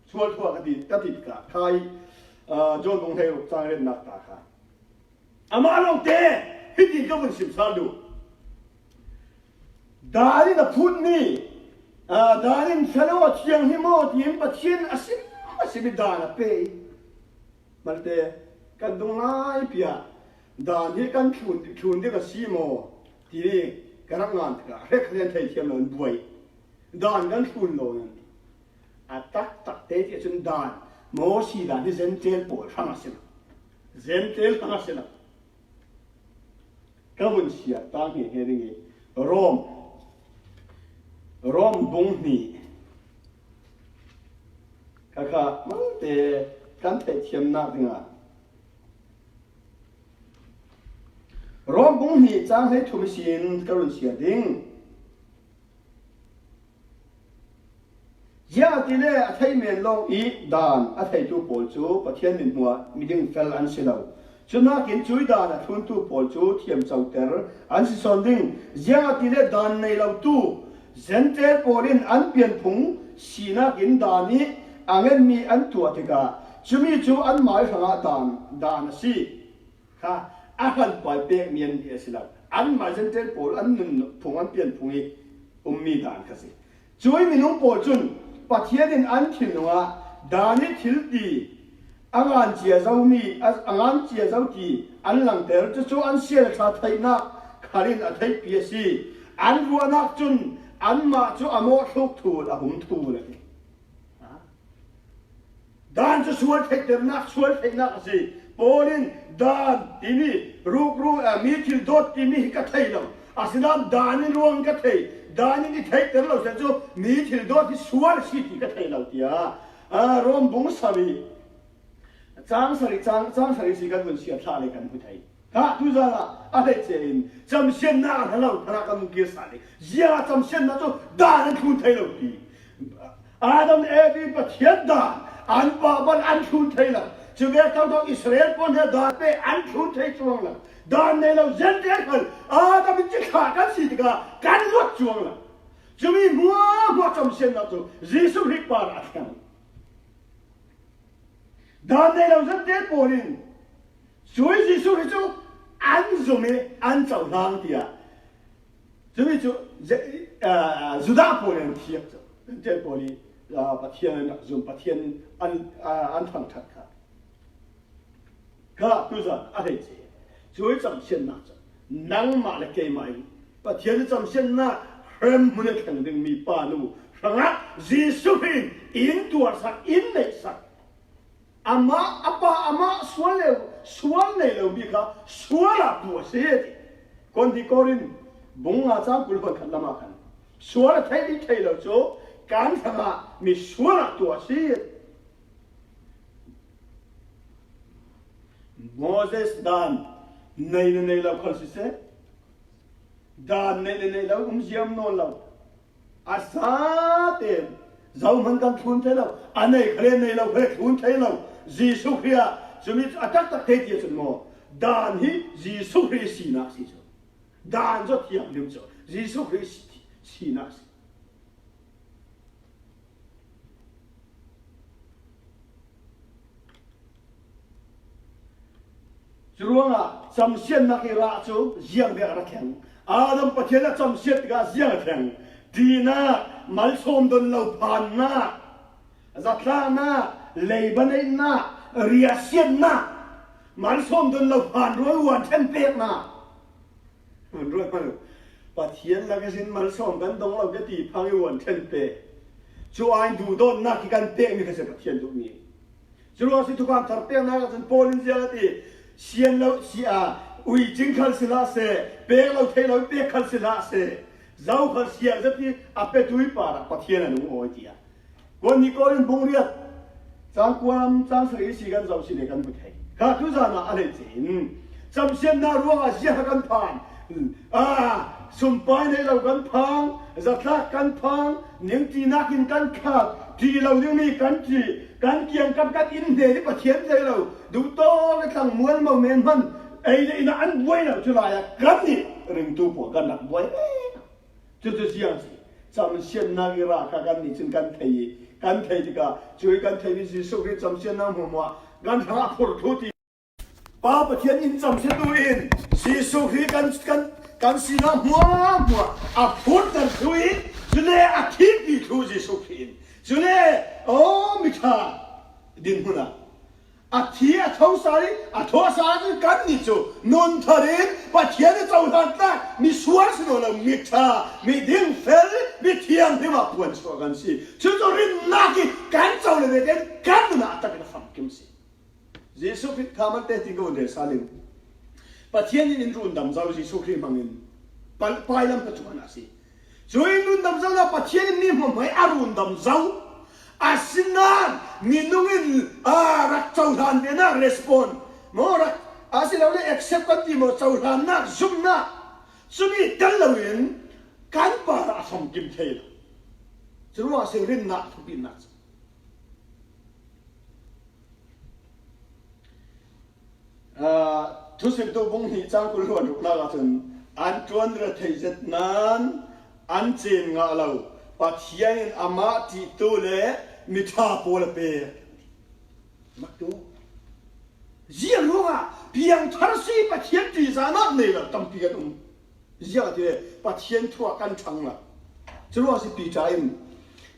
สวนทั่วกติกาใครโจนตรงเทวจางเรินนักตาค่ะอามาลงเตะพิธีก็เป็น13ดูดารินพูดนี่ดารินเชลว่าเชียงหิมอทีมปัจเจียนอาศิบิดานะเป้มันเตะกันตรงไหนเปียดานี่กันชุนเด็กสีโมทีนี้กันงานกันเรื่องเรียนไทยเทียมมันบ่อยดานกันชุนโลนตักเตะที่ชุนดานโมชีดานที่เซนเทลปวดฟังสินะเซนเทลฟังสินะก็วันเสียตั้งเหตุเรื่องนี้รอมบุ้งนี่ก็มันเตะกันเตะเทียมนักงานรอมบุ้งนี่จ้างให้ทุ่มสินก็วันเสียดิ้งยาติเล่อทัยเมนลงอีดานอทัยตูโปลจูปะเทียนมินหัวมิดึงเฟลอันเสลาจนนักกินจุยดานทุนตูโปลจูเทียมเจ้าเตอร์อันสิสอนดิ้งยาติเล่ดานในเหล่าตูเซนเตอร์โปลินอันเปลี่ยนพุงสีนักกินดานี้อังเงินมีอันตัวติกาจุมีจูอันหมายหาดานสิค่ะอาการปล่อยเปียกเมียนเอสิลาอันหมายเซนเตอร์โปลอันนึงพุงอันเปลี่ยนพุงนี้มีดานกันสิจุยมีนุ่งโปลจุนปะเทียนอันถิ่นว่าดานิทิลดีอังอันเจียเจ้ามีอังอันเจียเจ้าดีอันหลังเตอร์จะจูอันเสียชาไทยนักขารินอันไทยเปียซีอันรัวนักจุนอันมาจูอโมทุกทูละหุ่มทูเลยดานจะชวนเทคเดนักชวนเทคนักสิโปลินดานที่นี่รูมีทิลโดดที่นี่ก็ไทยแล้วอาศิดานดานิรวงก็ไทยดานินี่ไทยแต่เราจะจูมีทิลโดดที่ชวนสิที่ก็ไทยแล้วที่รวมบุ้งสามีจางสารีสิกันบนเสียท่าเลยกันผู้ไทยข้าทุจาระอะไรเจนจำเส้นหน้าเราพระกันเกี่ยสาลียาจำเส้นหน้าจูดานิคุณไทยเราดีอาดัมเอวีปะเทียนดานอันบาบันอันคุณไทยเราจะเวทเอาอิสราเอลปนเฮดาเปอันคุณไทยจวงเราดานในเราเจนเดียกันอาดัมจิขากันสิทกากันวัดจวงเราจะมีมัวจำเส้นหน้าจูยิสุริปารากันดานในเราเจนเดียโปลินช่วยยิสุริจูอันจงอันเจ้าทางที่จะมีจูจุดาโปลินที่เจ้าโปลิปะเทียนจุปะเทียนอันทางทัดค่ะก็ทุกอย่างอะไรเจช่วยจำเส้นหน้าจ้ะนั่งมาเลยเกี่ยไม่ปะเทียนจำเส้นหน้าเริ่มมันแข่งดึงมีปานูฟังอ่ะยิสุริอินตัวสักอินเล็กสักอามาอัปปะอามาสวนเลยเราบีค่ะสวนละตัวเสียดิคนที่กอรินบุ้งอาจารย์กุลพันขันละมาขันสวนละไทยที่ไทยเราโจการทำมีสวนละตัวเสียโมเสสดานในเราคนสิเสดานในเราเยี่ยมโน่นเราอาสาเต็มเจ้ามันกันทุนเทเราอันไหนเคลื่อนในเราเคลื่อนทุนเทเรายิสุคริยาจะมีอัตตะเทียจนโมดานฮียิสุคริยสีนักสิจ้ะดานจะเทียมลืมจ้ะยิสุคริยสีนักสิจรวงอ่ะจำเสียนนักอิราจูเยี่ยมเบียร์แข็งอาดัมปะเทียนจำเสียนก็เยี่ยมแข็งดีน่ามัลส่งดนเราผ่านน่าจัตลาน่าเลยบันเองน่าเรียเสียนน่ามันส่งดนเราผ่านรวยวันเช่นเปียกน่ามันรวยมากปะเทียนแล้วก็สินมันส่งกันตรงเราจะตีพังวันเช่นเปียช่วยดูดนนักกันเปียกมีก็จะปะเทียนตรงนี้ช่วยสิทุกความทับเปียกน่าก็จะโพลินเซียตีเสียนเราเสียอุยจิงคัลสิลาเสเปียกเราเทเราเปียกคัลสิลาเสเจ้าคัลเสียจะที่อาเป็ดดุยปาระปะเทียนนั่นโอ้ยจีอ่ะคนนี้ก็เรียนบุญเรียนจางความจางสรีสีกันเจ้าสิเด็กันบุตรไทยข้าทุจานะอะไรจริงจำเสียนนารัวอาเซียกันพังสุมไปในเรากันพังจัตลากันพังเนียงตีนักกินกันขาด จีเราเรื่องนี้กันเกี่ยงกับกันอินเดียที่ประเทศไทยเราดูโตและทางมวลโมเมนต์มันไอ้เนี่ยอันบวยเราจุฬากันนี่เรื่องตัวพวกกันนักบวยจะเสียงสิจำเสียนนาฬิกากันนี่จึงกันไทยที่ก็ช่วยกันไทยวิสิสุริจำเสียนน้ำหัวกันหาผลทุติป้าประเทศอินจำเสียตัวอินสิสุริกันสีน้ำหัวอ่ะพูดกันช่วยจุเล่อาทิตย์ที่ทุสิสุรินจุเล่โอ้มิชาดินหัวน่ะอาทิตย์ท้องสายท้องสายกันนี่จูนนทรินประเทศเจ้าหน้าที่มีส่วนสนุนมิชามีดิ่งเฟลมีเทียมที่มาปวนสกันสิจุดรินนักกันเจ้าเลยเด็กกันน่ะตะกี้ฟังกิมสิเยซูคริสต์ทำมันเต็มที่กันเดชาลิมประเทศนี้รุ่นดำเจ้าเยซูคริสต์มังอินไปลำพัดจุกันสิช่วยรุ่นดำเจ้าละประเทศนี้มันไม่อารุ่นดำเจ้าอาศินันมีนุ่งรักเจ้าท่านเดน่ารีสปอนมอรักอาศิเราเลย accept กันที่มอเจ้าท่านนักซุ่มนักซุ่มนี่ตัลลวินกันปาราสมกิมเทลจะรู้ว่าเสียงรินนักทุกปีนักทุกสิ่งตัวบุ้งหิจังกุลวันรุกนากันอันจวนระเทยจัดนั้นอันเจนงาเราปัจจัยอามาติตัวเล่มิชาโพลเปมาดูเยี่ยมรู้ว่าเพียงทาร์ซีปัจจัยที่สานักเนี่ยละตั้งเพียงเยี่ยมที่ปัจจัยทั่วกันทั้งละจะรู้ว่าสิปีใจ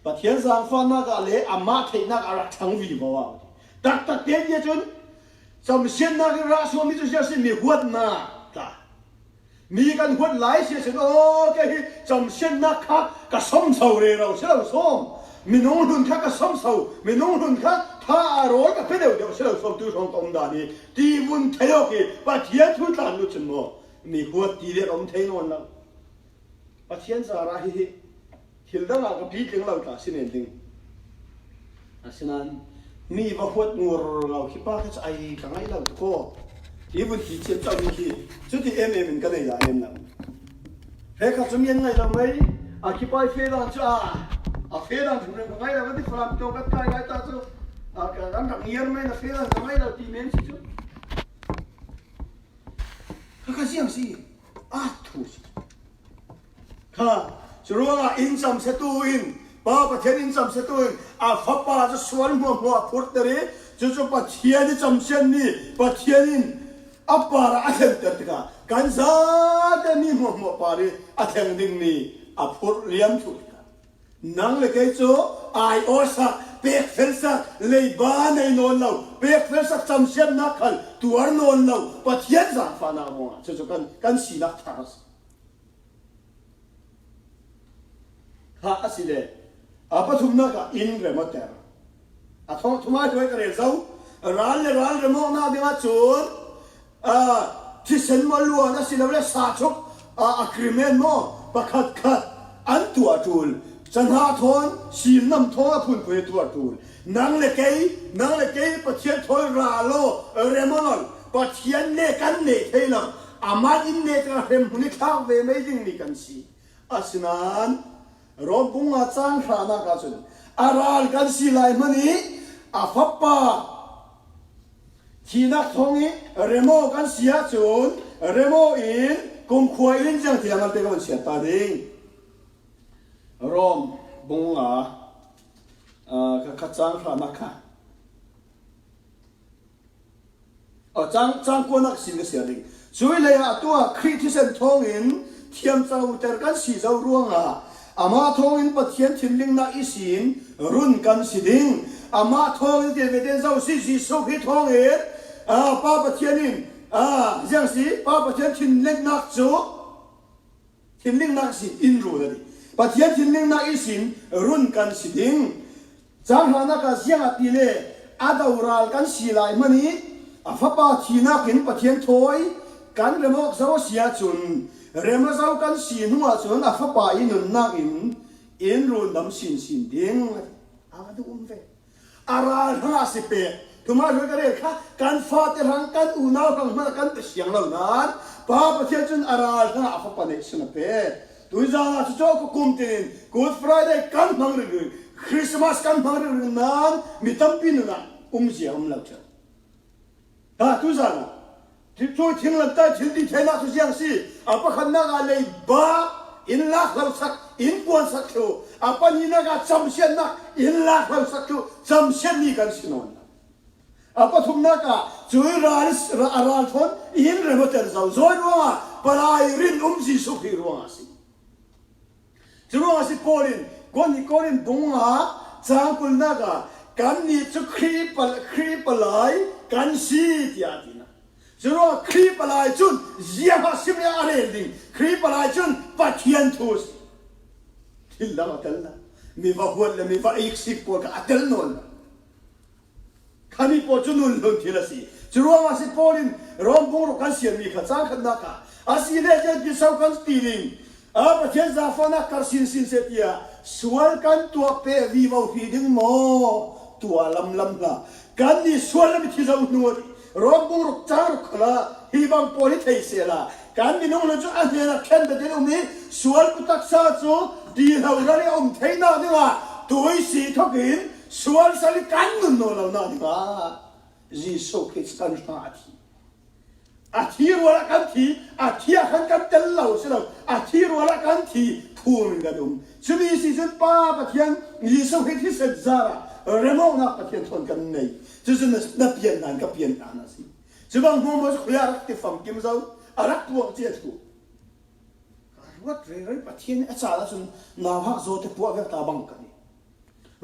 ปัจจัยสร้างฟันนักอะไรอามาเทนักอะไรทั้งวิบวับตักเดียจนสมเสียนนักราชวมิจุเสียสิมีหัวหน้าตามีกันหัวหลายเสียสิโอ้แกสมเสียนนักข้าก็สมเสาเรเราเสียเราสมมีน้องรุ่นข้าก็สมเสามีน้องรุ่นข้าถ้าอร่อยก็เป็นเดี๋ยวเสียเราสมตัวสองตรงดานี้ที่วุ่นเที่ยวกี่ปัจเจียนทุกท่านรู้จักมั้ยมีหัวตีเด็กอมเทนวันนั้นปัจเจียนสาระที่ทิลดังอากับพี่เลี้ยงเราตาสิเนติงอาสินันมีว่าหัวงูเราคิดว่าเขาจะไอ้กังไงเราทุกคนที่วันที่เชื่อเจ้านี่สุดที่มันก็เลยได้เองนะเฮ้ยเขาจะมีอะไรเราไหมคิดว่าเฟรันจ้าเฟรันถึงเรื่องกังไงเราที่ฝรั่งจงกัดไก่ไก่ตาสู้กันทางเงียบไหมนะเฟรันกังไงเราทีเมนสิจุเขาเสียงสิทุกข้าจะรู้ว่าอินซัมเซตูอินป้าประเทศอินซัมเซตูอินฟ้าป้าจะสวนหัวพุทธเดรีจะประเทศที่จำเช่นนี้ประเทศนี้ปาระอันเดียวกันกันซาเดมีหัวปารีอันเดียวนี้พุทธเลี้ยงถูกกันนั่งเลยแกโจไอโอสักเปิกเฟลสักเลยบ้านในนนเราเปิกเฟลสักจำเช่นนักขันตัวนนเราประเทศจากฟ้าหน้ามัวจะกันสีนักทาสข้าสิเลปฐุมนักอินเรมเตอร์ทุกมาช่วยกันเรื่องร้านเลยมองหน้าเดี๋ยวจูนที่เซนมาลัวนะสิเราเรียกสาชุกคริเมนโมประคัดอันตัวจูนจันทาทอนสีน้ำทองพุ่นไปตัวจูนนังเลกย์ประเทศทอยราโลเรมอนประเทศเนกันเนเทนังอามาดินเนกันเรมหุนิข้าวเวไม่ยิงนี่กันสิอาสนานรบบุงอาจารย์ขานักอาจารย์อาราลกันสิไลมันนี้ฟับปาที่นักท่องนี้เรโมกันเสียจนเรโมอินกุมขวายอินจังที่อันเดียวกันเสียตาดิ่งรบบุงกับจางขานักค่ะจางกวนนักสิงเสียดิ่งช่วยเลยตัวคริสที่เซนท่องอินเทียมเจ้าแต่กันสีเจ้าร่วงอามาทองอินปะเทียนทิ้งลิงนักอิสินรุ่นกันสิดิ่งอามาทองอินเดียเวเดนเจ้าสิสุขิทองอินป้าปะเทียนอินยังสิป้าปะเทียนทิ้งลิงนักจูทิ้งลิงนักสิอินรู้เลยปะเทียนทิ้งลิงนักอิสินรุ่นกันสิดิ่งจางหานักเสียงตีเลอาดาวรัลกันสีลายมันนี้ฟ้าป้าทีนักอินปะเทียนถอยกันเรมอกเจ้าเสียจุนเรมเจ้ากันสีหัวจนฟ้าป้าอินนักอินรุ่นดำสินดิ่งดูเวอาราหาสิเปทุกมาช่วยกันเลยค่ะการฟาดทางการอุณาทางมาการเสียงเหล่านั้นป้าประเทศจนอาราหาฟ้าป้าเนี่ยสนเป ตุยจางชุดโจก็กุมติน Good Friday กันพังเรื่องคริสต์มาสกันพังเรื่องนั้นมีตั้มปีนึงอ่ะเสียเล่าเจ้าตุยจางที่ช่วยทิ้งหลังใต้ทิ้งที่เทน่าทุกอย่างสิอาปะขันนักอะไรบ้าอินลักเราสักอินกวนสักคิวอาปะนี่นักจำเสียนนักอินลักเราสักคิวจำเสียนนี่กันสินอนอาปะทุกนักช่วยร้านทนอินเรื่องเตอร์เจ้าจอยว่าปลายรินสิสุขีรัวสิจรัวสิโคลินโคลินบุงหาจางกุลนักกันนี่จะครีปลายกันสีที่อาทิตย์จรัวครีปลายจุนเยี่ยมสิมีอะไรดิ้งครีปลายจุนปัจเจียนทุสทิลล์มาเตลนะมีว่าหัวเลยมีว่าอีกสิบคนก็อัตลนนขามีปอจุนุนลงทีละสิจรัวมาสิโคลินรอมบุงรุกันเสียมีข้าจางขันนักอาศัยเลเจนดิสาวกันตีลิงประเทศซาฟานักการสินเสียสวนกันตัวเปรีวิวฟีดึงโมตัวลำละกันนี่สวนแล้วมีที่จะอุ่นวดรอมบุรุษจ้ารุขละฮีบังโพลิเทเซล่ะกันนี่น้องเราจะอันนี้นะแค่เด็กๆมีสวนกุตักซาจูดีเราเรื่องเทน่าดีว่าตัวสีทุกินสวนสลิกันนุ่นเราหน้าดีว่าจีสุขิสกันชาติอาทิรัวละกันทีอาทิอาขันกันเตลเหล่าสิเราอาทิรัวละกันทีพูนกันชุบีสิจุดป้าปะเทียนยิสุขิที่เสร็จจาระเรื่องนักปะเทียนทนกันในจุดนับเปลี่ยนนั้นกับเปลี่ยนกันนะสิจุบางมุมมันคุยรักที่ฟังกิมเจ้ารักตัวเจ้าถูกว่าเรื่องปะเทียนอาจารย์จนนาฮักโจทย์พวกเวทตาบังกัน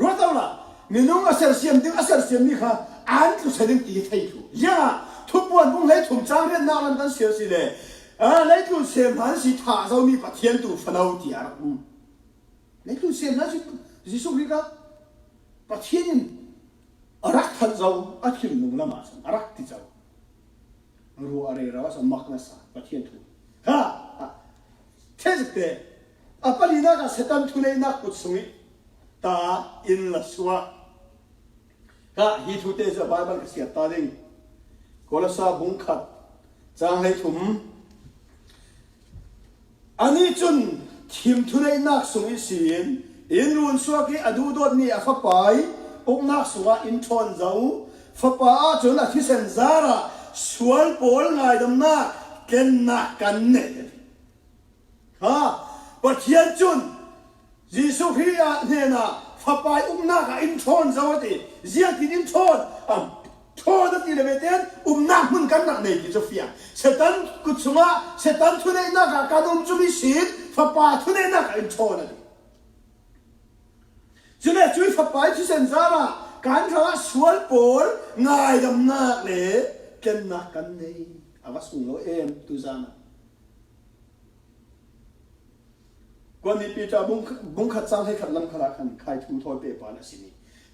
รู้ตัวละมีน้องอาศัยเสียมดึงอาศัยเสียมนี่ค่ะอ่านตัวเสด็จตีไทยถูกย่าทุกวันพวกเล็กถูกจ้างเรียนนานกันเสียสิเลยเล็กถูกเสียมหันสิท่าเรามีปะเทียนถูกฟันเอาที่อารักเล็กถูกเสียมนั่นสิสุริกาปะเทียนรักทันเราอาทิตย์หนึ่งละมาสันรักที่เรารู้อะไรเราสันมักนะสันปะเทียนถูกฮะเท่สุดเลยปะลีน่าก็เสตันทุเรศนักกุศลตาอินละสัวฮะฮีทูเตจะบายบัลก็เสียตาดิ่งกอลซาบุงขัดจางให้ถุมอันนี้จุนทีมทุเรศนักสุนิสินอินรุนสัวกีอดูดดนี่ฟ้าไปอกนักสัวอินทอนเจ้าฟ้าไปจนอาทิเซนซาระสวนโพลไงดำนาเกินนักกันเนี่ยฮะปัจเจียนจุนยิสุขีเนี่ยนะฟ้าไปอกนักอินทอนเจ้าที่เจียกินอินทอนโทษที่เลเวเตนนักมันกันนักเนี่ยที่จะเฟียเสตันกุศลเสตันทุเรศนักการุณจุบิสิทฟ้าไปทุเรศนักอินทอนนั่นจุดนี้ช่วยฟ้าไปที่เซนซาระการทำสวนโพลง่ายดำนักเลยเกินนักกันเนี่ยอาวัสุงโลตุจานะก่อนนี้ปีจะบุ้งขัดจังให้ขัดลำขลักขันใครทุ่มทอยเปย์ปานสินี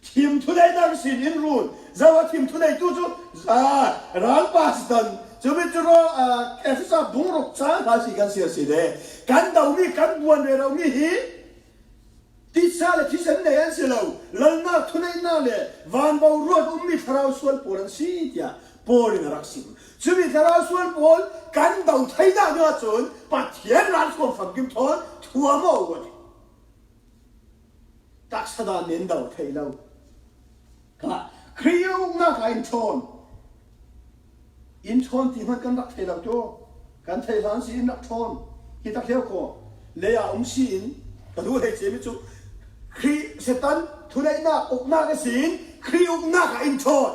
ทีมทุเรศนักสินินรูนจะว่าทีมทุเรศจู่ร้านปาสตันจะไปจู่เอฟซ่าบุ้งรกจ้างภาษีกันเสียสิเดกันดาวมีกันบวนเเรามีฮีที่ซาเลที่เซนเนยสิเราลันนาทุเรศนาเลวันบาวรวดมีทาราวสวนโพลันซีที่อ่ะโพลินรักสิมจะมีทาราวสวนโพลกันดาวไทยได้ด้วยจนปัจเจียนร้านสวนฝังกิมทอนทัวร์มาวันตักสดานเน้นดาวไทยเราครียงนักอินทอนที่มันกันรักเทเราโจกันเทลันซีนักทอนที่ตักเที่ยวก็เลียซีนแต่ดูให้เสียไม่จุครีเสตันทุเรศนักอกนักซีนครียงนักอินทอน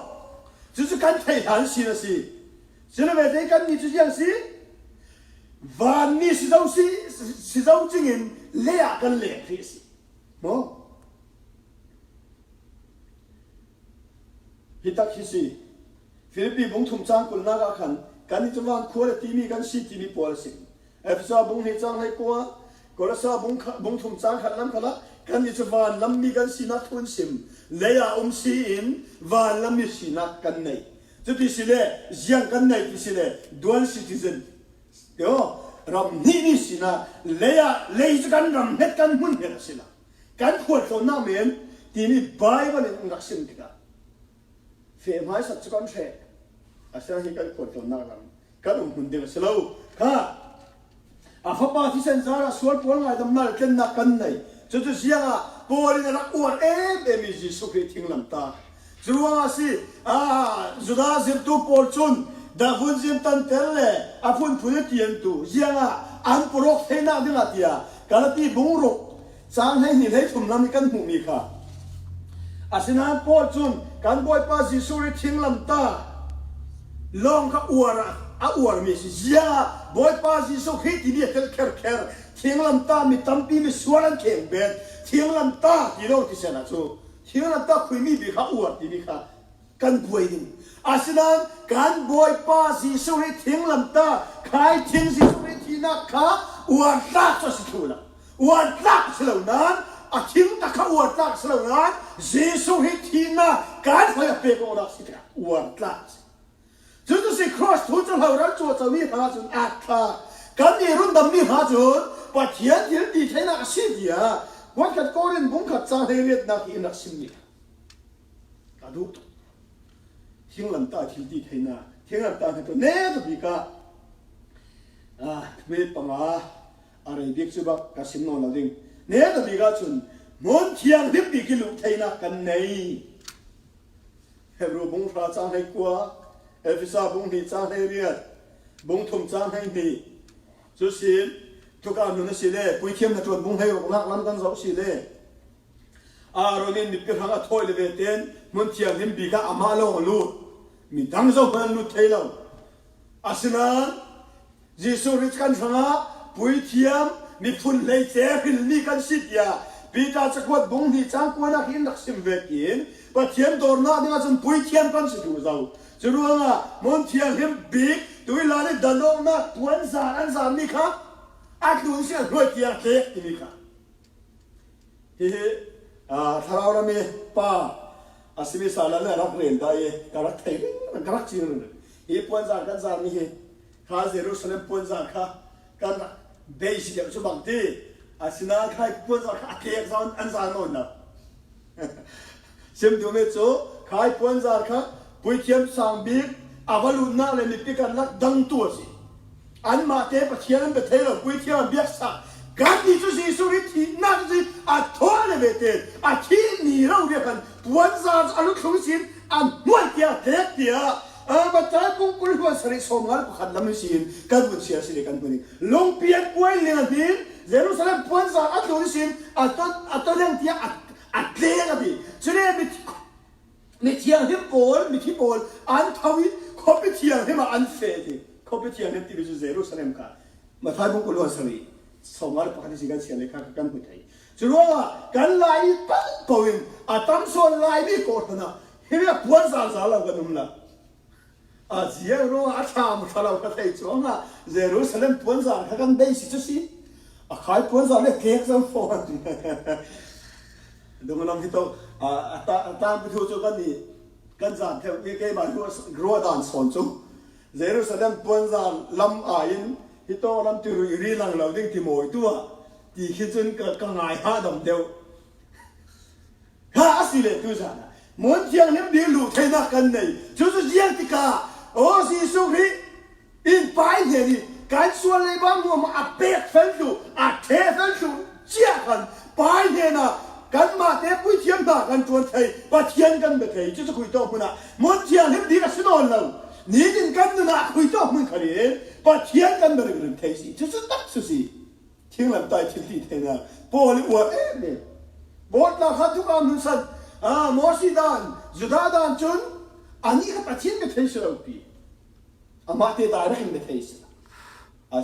就是กันเทลันซีนะสิจะเลยเด็กกันนี่จะยังสิวันนี้สิเจ้าจริงเลียกันเลียครีสิมั้งฮิตักฮิซีฟิลิปปีบุ้งทุ่มจ้างกุลนากัขันกันนี่จะวันขวดที่มีกันสิที่มีปอลสิเอฟซ่าบุ้งฮิจ้างให้กัวกอลซาบุ้งทุ่มจ้างขันน้ำขละกันนี่จะวันลำมีกันสินักทุนสิมเลียซีอินวันลำมีสินักกันไหนจะที่สิเล่ยังกันไหนที่สิเล่ดวนซิติเซนเดี๋ยวรำนี่สินะเลียจะกันรำเฮ็ดกันมุ่งเห็นสินะกันขวดตัวน้ำเองที่มีใบวันนี้นักสิมติกาเฟรมให้สัตว์กันเช่อาศัยให้กันขวดตัวน้ำกันหุ่นเดียวสโลว์ค่ะ ฟ้าป่าที่เส้นสาระสวนปวงไงดำนาเล่นนักกันไหนจะเสียงปอลินรักอวดมีจิสุขิทิ้งลำตาจุว่าสิจุดาจิตตุปอลชุนดาฟุนจิมตันเทลเล่ฟุนพุ่นเตียนตุเสียงอันปรกเทน่าดิลาตียการที่บุงรุกสางให้หินให้ทุ่มลำกันหูมีค่ะสินะปอลชุนการบอยป้าจิสุขิทิ้งลำตาลองก็อวดอวดมีสิเสียบอยป้าจิสุขิที่นี่เคร์ทิ้งลำตามีตั้มปีมีสวนเข่งเบ็ดทิ้งลำตาที่เราที่เสนาจูทิ้งลำตาคุยมีบีข้าอวดที่บีข้ากันบวยดิสินะการบอยป้าจิสุขิทิ้งลำตาใครทิ้งจิสุขิที่นักข้าอวดรักจะสิทุละอวดรักสิเหล่านั้นทิ้งตะข้าอวดรักสิเหล่านั้นจิสุขิที่นักการพยาเปกอรักสิกะอวดรักจุดที่ครอสทุจเราเราจวดจะมีหาจุนอัตรากันนี่รุ่นดำมีหาจุนปัจเจียนที่ดีใช้นักสิเดียวันกัดโกรินบุ้งขัดจางเรียดนักอินักสิมีกระดูกทิ้งลำตาทิ้งดีใช้นักทิ้งลำตาให้ตัวเนตุบิกาเวทปังอะไรเด็กสุบักกสิมโนนดิ่งเนตุบิกาจุนมุนเทียงดิบดีกิลุใช้นักกันในเฮบรูบุ้งฟ้าจางให้กว่าเอฟิซาบุ้งดีจางให้เรียดบุ้งทุ่มจางให้ดีสุสินทุกการนุนสิเล่ปุยเทียมนัดจวนบุ้งให้กับนักล้ำกันสาวสิเล่โรนินดิบกระหังถอยเลเวเตนมุนเทียงหิมบีกาอามาลงลูดมีดังเจ้าพันลูดเทลสินะยิสุริกันหังปุยเทียมมีฝุ่นเลยเจฟิลมีกันสิทยาปีตาจะกวดบุ้งดีจางกวนักหินนักสิมเวกินปัจเทียมโดนนาเนี่ยจนปุยเทียมกันสิดูเจ้าจะรู้ว่ามุนเทียงหิมบีกตัวลาเลดันลงนักตัวอันสามนี่ครับอักดูเสียรวยเกียร์เค้กที่นี่ค่ะถ้าเราไม่ป้าสิมิสาแล้วเนี่ยรักเรียนได้การรักไทยการรักจริงเลยปวนจากกันจากนี่ข้าเจรุสเลมปวนจากข้ากันเบสิกชุบางทีสินาข้าปวนจากเค้กจากอันสามโน่นนะเชื่อมดูไม่จูข้าปวนจากข้าปุยเทียมสังบีอาวลุนน่าเลยมีพิการรักดังตัวสิอันมาเตะปะเทียนเป็นเทลปุยเทียนเบียกสักการที่จะสิสุริที่นั่งสิทัวร์เลยเตะที่นี่เราเรียกกันปวนซาอันลุกขึ้นสิมวยเกียร์เด็กเดียมาตายปุ้งปุ้งหัวสริสมงานขัดลำสินกันบุญเสียสิกันบุญลงเปียกป่วยเลี้ยงดินเจรุสเลมปวนซาอันลุกสินต้นเลี้ยงเดียเลี้ยงกันดิเจเล่มีเทียงที่โบลมีที่โบลอันทวีเขาไปเทียงที่มาอันเฟดิเขาไปเทียงที่ที่เจรูซาเล็มกันมาทายบุกลัวสลีสมัยปกติสิ่งที่เสียเลยค่ะกันพูดไทยจะรู้ว่ากันไล่ปั้นปวินตั้มโซนไล่ไม่โกรธนะเฮียปวนสารเรากันนุ่มละเจียรู้ว่าชามทะเลาะกันไทยจ้องเจรูซาเล็มปวนสารกันได้สิจุสิขายปวนสารเลยเค้กสังฟอนดูมันลองที่โตตามไปทูจูกันนี่กันจานเท่าที่เกี่ยมารัวด่านสอนจูเจรูซาเล็มปวนจานลำอายินที่โตลำตุรุยรีลังเราดิ้งที่โมยตัวที่คิดจนก็ง่ายหาดำเดียวหาสิเลยทุกท่านมุนเทียงเนี่ยดีลูกเทนักกันนี่จู่ๆเจียงติกาโอ้สิสุริอินไปเนี่ยนี่การส่วนเลยบางหัวมาเปิดเฟลดูเทเฟลดูเจียกันไปเนี่ยนะกันมาเตะปุ้ยเทียมตากันจวนไทยปะเทียนกันไปไทยจะคุยต่อคุณนะมุนเทียงเนี่ยดีกับสิโนนเรานี่ดินกันนะคุยต่อมึงขลีปะเทียนกันไปเรื่องไทยสิจะตักสิทิ้งลำตายทิ้งที่ไทยนะพอลิอวดเนี่ยบทละขัดทุกการนุสันมอสิดานจุดาดานจุนอันนี้ก็ปะเทียนไปไทยสิเราปีมาเตะตายได้ไปไทยสิ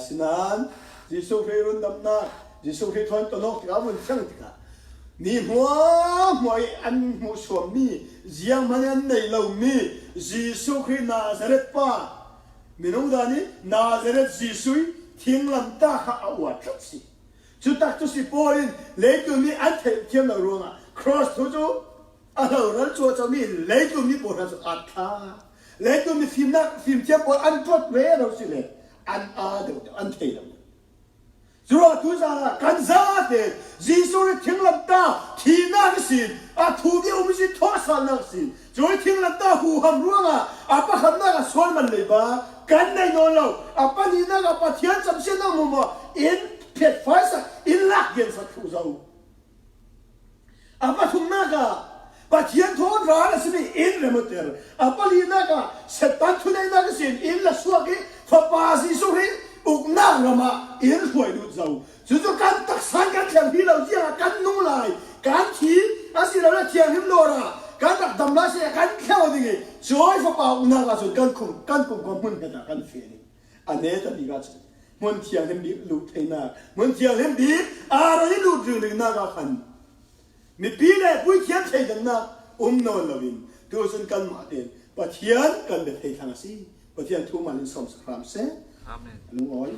สินั้นจิสุเฟรุนดำนาจิสุเฟทอนตัวนกที่เขาเป็นช่างที่กันนี่หัวอันหัวสวมมีเจียงมันยันในเรามีจิสุครินาซาเรตป้ามีน้องดานี่นาซาเรตจิสุยทิ้งลำตาข้าอวดทุกสิจุดตักทุกสิปอลินเล็กตัวมีอันเทียมเรารู้นะครอสทุกจุดเราจัวจะมีเล็กตัวมีปวดเราจะอัดขาเล็กตัวมีฟิล์มเทียมปวดอันปวดเวเราสิเลยอันเดี๋ยวอันเทียมจุดทุกอย่างกันซาเดจิสุริทิ้งลำตาที่นั่งสิทูบีอุมิจิทอสันนั่งสิจุดทิ้งลำตาหูหำร่วงปะขันนั่งส่วนมันเลยบ้า กันในนอนเราปนีนักปะเทียนจำเสียน้ำมัวอินเผ็ดไฟสักอินลักเย็นสักทุเราปะทุ่งนักปะเทียนทอดร้านสิมีอินเรมเตอร์ปนีนักเสตันทุนในนักสิอินละสวกิฟะปาซิสุริอุกนักรมาอินช่วยดูเราจู่ๆการตักสังกันเทียงที่เราเจียกันนุ่งลายการทีสิเราเทียงหิมโลระการตักดำลาเสียการแค่ว่าดีช่วยฟะปาอุกนักสุดกันคุมความมุ่งกันกันเฟียนี่อันนี้จะดีกันมันเทียงหิมดีลูกเทนักมันเทียงหิมดีอะไรลูกจึงนักขันมีปีเล่ปุ้ยเทียนเทียนนักนอนลวินตัวส่วนกันมาเด่นปะเทียนกันเด็ดเทียนทางสิปะเทียนทุ่มมันสมสครามเซ่ลุงอ้อย